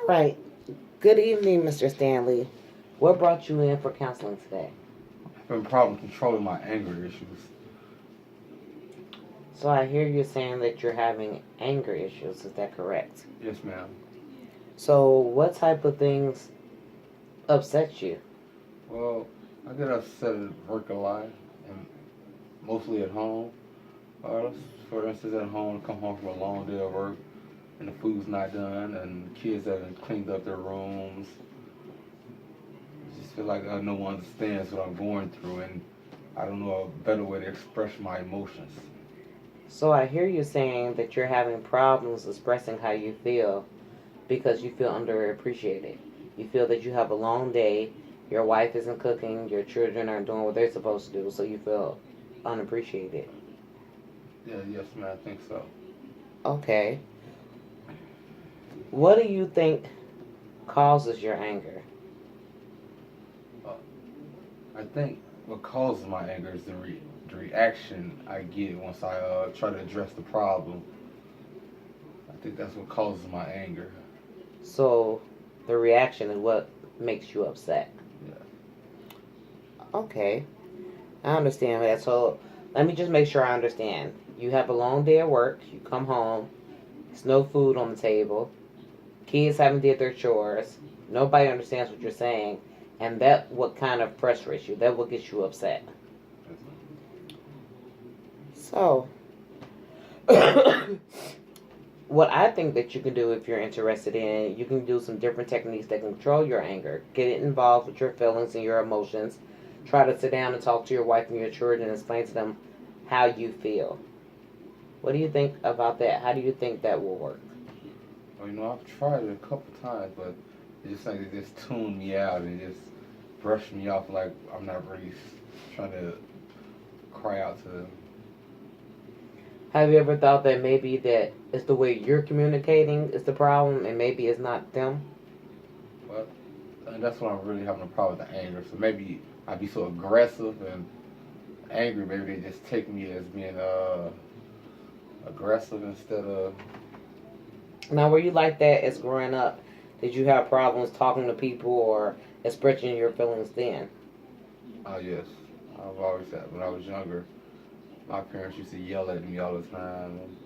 Right. Good evening, Mr. Stanley. What brought you in for counseling today? Having problem controlling my anger issues. So I hear you saying that you're having anger issues. Is that correct? Yes, ma'am. So what type of things upset you? Well, I get upset at work a lot, and mostly at home. Uh, for instance, at home, I come home from a long day of work, and the food's not done, and the kids haven't cleaned up their rooms. I just feel like no one understands what I'm going through, and I don't know a better way to express my emotions. So I hear you saying that you're having problems expressing how you feel because you feel underappreciated. You feel that you have a long day, your wife isn't cooking, your children aren't doing what they're supposed to do, so you feel unappreciated. Yeah, yes, ma'am. I think so. Okay. What do you think causes your anger? Uh, I think what causes my anger is the reaction I get once I try to address the problem. I think that's what causes my anger. So the reaction is what makes you upset. Yeah. Okay, I understand that. So let me just make sure I understand. You have a long day at work, you come home, there's no food on the table, kids haven't did their chores, nobody understands what you're saying, and that what kind of frustrates you, that what gets you upset. So what I think that you can do if you're interested in, you can do some different techniques that can control your anger. Get it involved with your feelings and your emotions. Try to sit down and talk to your wife and your children and explain to them how you feel. What do you think about that? How do you think that will work? Well, I've tried it a couple times, but it just like it just tuned me out and just brushed me off like I'm not really trying to cry out to them. Have you ever thought that maybe that it's the way you're communicating is the problem and maybe it's not them? But and that's what I'm really having a problem with the anger. So maybe I'd be so aggressive and angry. Maybe they just take me as being aggressive instead of. Now, were you like that as growing up? Did you have problems talking to people or expressing your feelings then? Oh yes, I've always had. When I was younger, my parents used to yell at me all the time and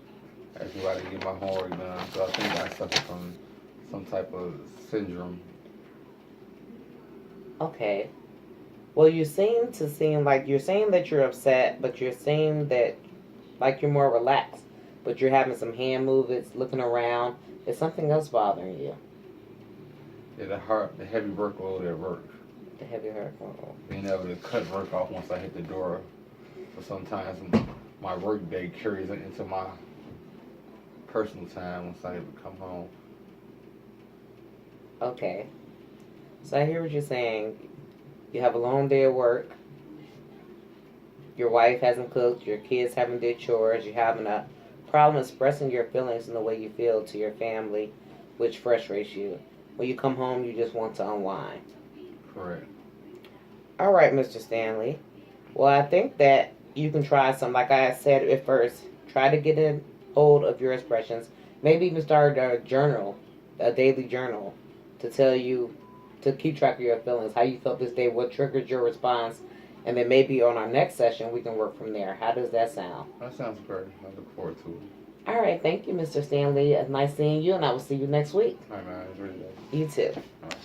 ask me why I didn't get my homework done. So I think I suffer from some type of syndrome. Okay. Well, you seem like you're saying that you're upset, but you're saying that like you're more relaxed, but you're having some hand movements, looking around. Is something else bothering you? Yeah, the heavy workload at work. The heavy heart. Being able to cut work off once I hit the door. But sometimes my work day carries into my personal time once I come home. Okay. So I hear what you're saying. You have a long day at work. Your wife hasn't cooked. Your kids haven't did chores. You're having a problem expressing your feelings in the way you feel to your family, which frustrates you. When you come home, you just want to unwind. Correct. All right, Mr. Stanley. Well, I think that you can try some, like I said at first, try to get a hold of your expressions. Maybe even start a journal, a daily journal, to tell you, to keep track of your feelings, how you felt this day, what triggered your response, and then maybe on our next session, we can work from there. How does that sound? That sounds great. I look forward to it. All right, thank you, Mr. Stanley. It's nice seeing you, and I will see you next week. All right, man. It's really good. You too. All right.